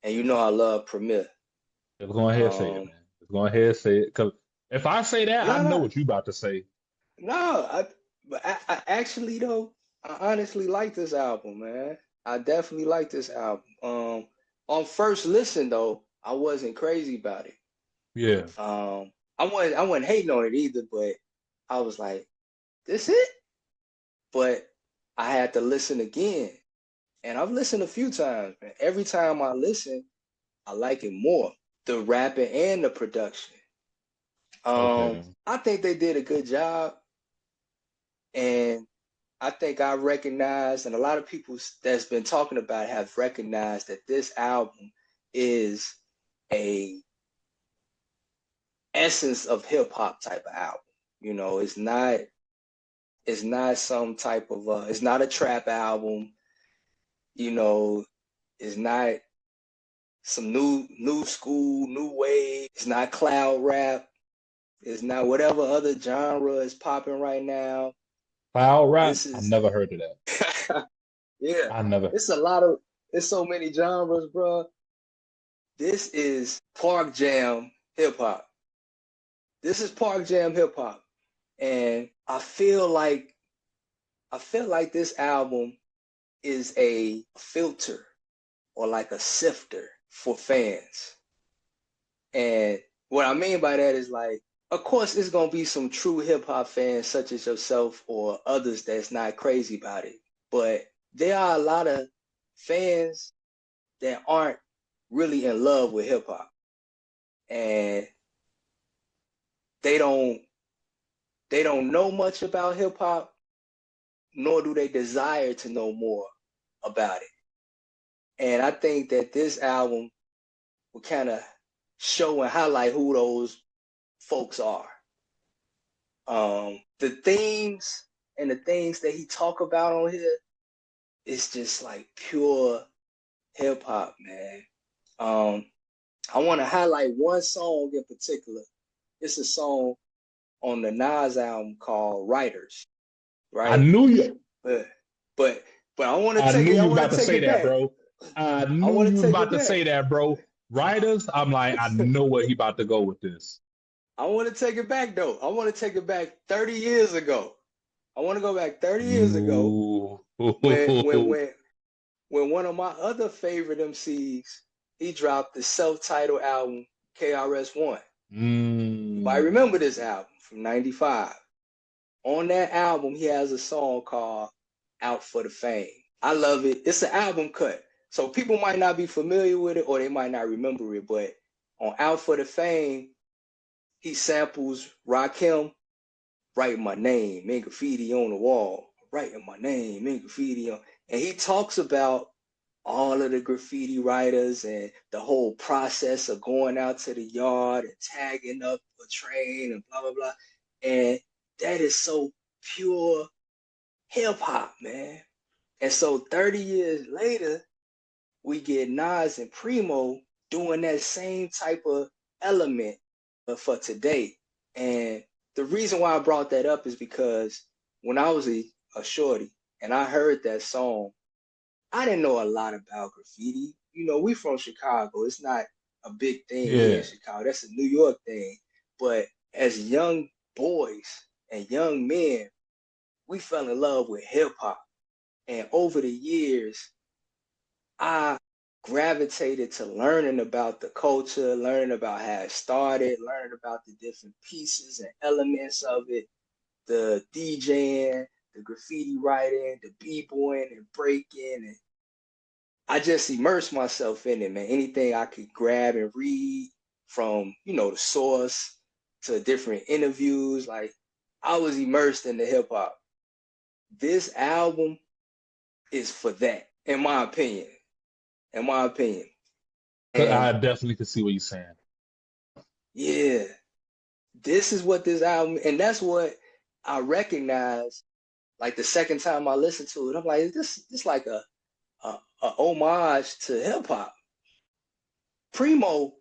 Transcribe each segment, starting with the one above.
and you know I love Premier. Just go ahead and say it, Um, man. Just go ahead and say it. Because if I say that, I no, know no, what you about to say. no. But I actually though, I honestly like this album, man. I definitely like this album. On first listen though, I wasn't crazy about it. Yeah. I wasn't hating on it either, but I was like, this it? But I had to listen again. And I've listened a few times, man. Every time I listen, I like it more. The rapping and the production. Okay. I think they did a good job, and I think I recognize, and a lot of people that's been talking about it have recognized that this album is a essence of hip hop type of album. You know, it's not some type of it's not a trap album. You know, it's not some new school, new wave. It's not cloud rap. It's not whatever other genre is popping right now. Cloud rap, This I is never heard of that. yeah. I never. It's a lot of it's so many genres, bro. This is Park Jam hip hop. This is Park Jam hip hop. And I feel like this album is a filter or like a sifter for fans. And what I mean by that is like, of course, it's gonna be some true hip hop fans such as yourself or others that's not crazy about it. But there are a lot of fans that aren't really in love with hip hop, and they don't they don't know much about hip hop, nor do they desire to know more about it. And I think that this album will kind of show and highlight who those folks are. The themes and the things that he talk about on here is just like pure hip hop, man. Um, I want to highlight one song in particular. It's a song on the Nas album called "Writers," I right? knew you. But but but I want to I take knew it. I you was want about to to take say it that, back. bro. I I knew want you to was take it about to back. say that, bro. Writers, I'm like, I know where he about to go with this. I want to take it back though. I want to take it back 30 years ago. I want to go back 30 years ago Ooh. when when when when one of my other favorite MCs he dropped the self-titled album KRS One. You might remember Mm. this album from '95. On that album, he has a song called "Out for the Fame." I love it. It's an album cut, so people might not be familiar with it or they might not remember it. But on "Out for the Fame," he samples Rakim writing my name in graffiti on the wall, writing my name in graffiti on, and he talks about all of the graffiti writers and the whole process of going out to the yard and tagging up a train and blah blah blah. And that is so pure hip hop, man. And so 30 years later, we get Nas and Primo doing that same type of element for today. And the reason why I brought that up is because when I was a shorty and I heard that song, I didn't know a lot about graffiti. You know, we from Chicago. It's not a big thing here in Yeah. Chicago. That's a New York thing. But as young boys and young men, we fell in love with hip hop. And over the years, I gravitated to learning about the culture, learning about how it started, learning about the different pieces and elements of it, the DJing, the graffiti writing, the b-boying and breaking, and I just immersed myself in it, man. Anything I could grab and read from, the source to different interviews, like I was immersed in the hip hop. This album is for that, in my opinion. In my opinion. I And definitely can see what you're saying. yeah, this is what this album, and that's what I recognize. Like the second time I listened to it, I'm like, this like a homage to hip hop. Primo,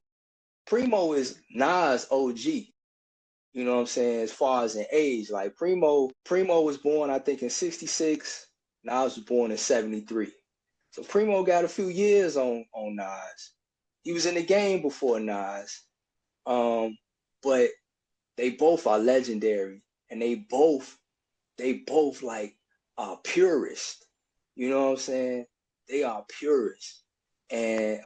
Primo is Nas OG. You know what I'm saying? As far as in age, like Primo was born, I think, in '66. Nas was born in '73. So Primo got a few years on Nas. he was in the game before Nas. But they both are legendary, and they both like are purists. You know what I'm saying? They are purists. And